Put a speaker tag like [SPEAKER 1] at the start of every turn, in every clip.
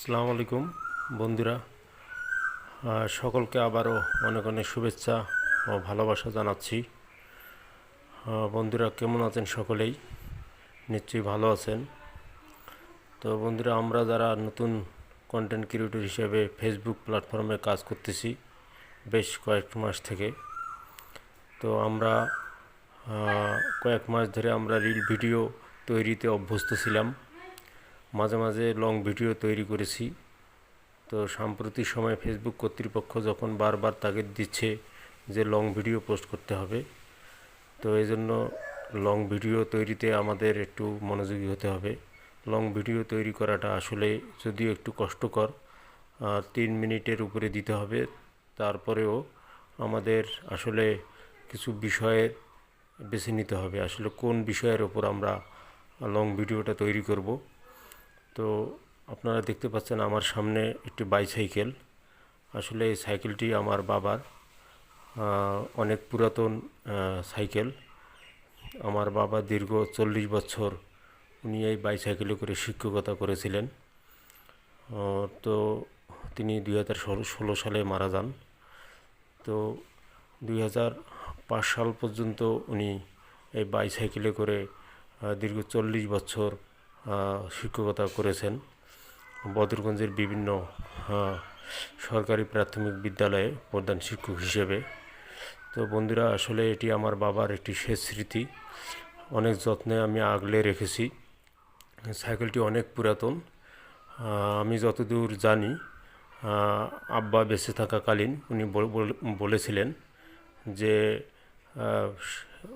[SPEAKER 1] আসসালামু আলাইকুম বন্ধুরা, সকলকে আবারও অনেক অনেক শুভেচ্ছা ও ভালোবাসা জানাচ্ছি। বন্ধুরা কেমন আছেন? সকলেই নিশ্চয়ই ভালো আছেন। তো বন্ধুরা, আমরা যারা নতুন কন্টেন্ট ক্রিয়েটর হিসেবে ফেসবুক প্ল্যাটফর্মে কাজ করতেছি বেশ কয়েক মাস থেকে, তো আমরা কয়েক মাস ধরে আমরা রিল ভিডিও তৈরিতে অভ্যস্ত ছিলাম, মাঝে মাঝে লং ভিডিও তৈরি করেছি। তো সাম্প্রতিক সময়ে ফেসবুক কর্তৃপক্ষ যখন বারবার তাগিদ দিচ্ছে যে লং ভিডিও পোস্ট করতে হবে, তো এই জন্য লং ভিডিও তৈরিতে আমাদের একটু মনোযোগী হতে হবে। লং ভিডিও তৈরি করাটা আসলে যদিও একটু কষ্টকর, 3 মিনিটের উপরে দিতে হবে। তারপরেও আমাদের আসলে কিছু বিষয়ের বেছে নিতে হবে, আসলে কোন বিষয়ের ওপর আমরা লং ভিডিওটা তৈরি করব। তো আপনারা দেখতে পাচ্ছেন আমার সামনে একটি বাইসাইকেল। আসলে এই সাইকেলটি আমার বাবার, অনেক পুরাতন সাইকেল। আমার বাবা দীর্ঘ 40 বছর উনি এই বাইসাইকেলে করে শিক্ষকতা করেছিলেন। তো তিনি 2016 সালে মারা যান। তো 2005 সাল পর্যন্ত উনি এই বাইসাইকেলে করে দীর্ঘ 40 বছর শিক্ষকতা করেছেন বদরগঞ্জের বিভিন্ন সরকারি প্রাথমিক বিদ্যালয়ে প্রধান শিক্ষক হিসেবে। তো বন্ধুরা, আসলে এটি আমার বাবার একটি শেষ স্মৃতি, অনেক যত্নে আমি আগলে রেখেছি। সাইকেলটি অনেক পুরাতন। আমি যতদূর জানি, আব্বা বেঁচে থাকাকালীন উনি বলেছিলেন যে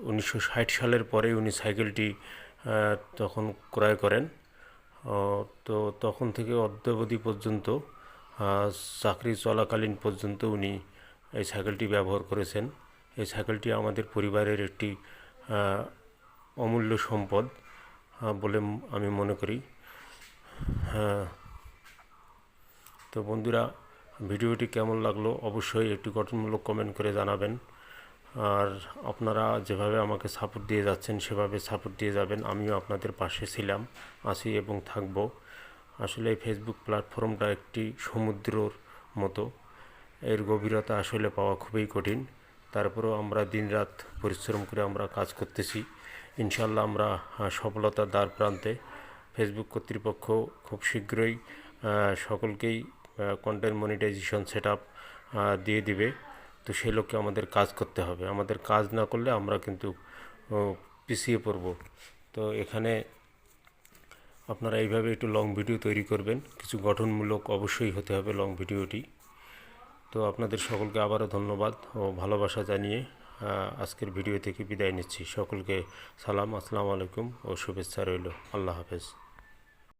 [SPEAKER 1] 1960 সালের পরে উনি সাইকেলটি তখন ক্রয় করেন। তো তখন থেকে অদ্যাবধি পর্যন্ত, চাকরি চলাকালীন পর্যন্ত উনি এই সাইকেলটি ব্যবহার করেছেন। এই সাইকেলটি আমাদের পরিবারের একটি অমূল্য সম্পদ বলে আমি মনে করি। তো বন্ধুরা, ভিডিওটি কেমন লাগলো অবশ্যই একটি গঠনমূলক কমেন্ট করে জানাবেন। আর আপনারা যেভাবে আমাকে সাপোর্ট দিয়ে যাচ্ছেন সেভাবে সাপোর্ট দিয়ে যাবেন। আমিও আপনাদের পাশে ছিলাম, আছি এবং থাকব। আসলে এই ফেসবুক প্ল্যাটফর্মটা একটি সমুদ্রর মতো, এর গভীরতা আসলে পাওয়া খুবই কঠিন। তারপরেও আমরা দিনরাত পরিশ্রম করে আমরা কাজ করতেছি। ইনশাল্লাহ আমরা সফলতার দ্বার প্রান্তে। ফেসবুক কর্তৃপক্ষ খুব শীঘ্রই সকলকেই কন্টেন্ট মনিটাইজেশন সেটআপ দিয়ে দিবে। তো সেই লক্ষ্যে আমাদের কাজ করতে হবে। আমাদের কাজ না করলে আমরা কিন্তু পিছিয়ে পড়ব। তো এখানে আপনারা এইভাবে একটু লং ভিডিও তৈরি করবেন, কিছু গঠনমূলক অবশ্যই হতে হবে লং ভিডিওটি। তো আপনাদের সকলকে আবারও ধন্যবাদ ও ভালোবাসা জানিয়ে আজকের ভিডিও থেকে বিদায় নিচ্ছি। সকলকে সালাম, আসসালামু আলাইকুম ও শুভেচ্ছা রইল। আল্লাহ হাফেজ।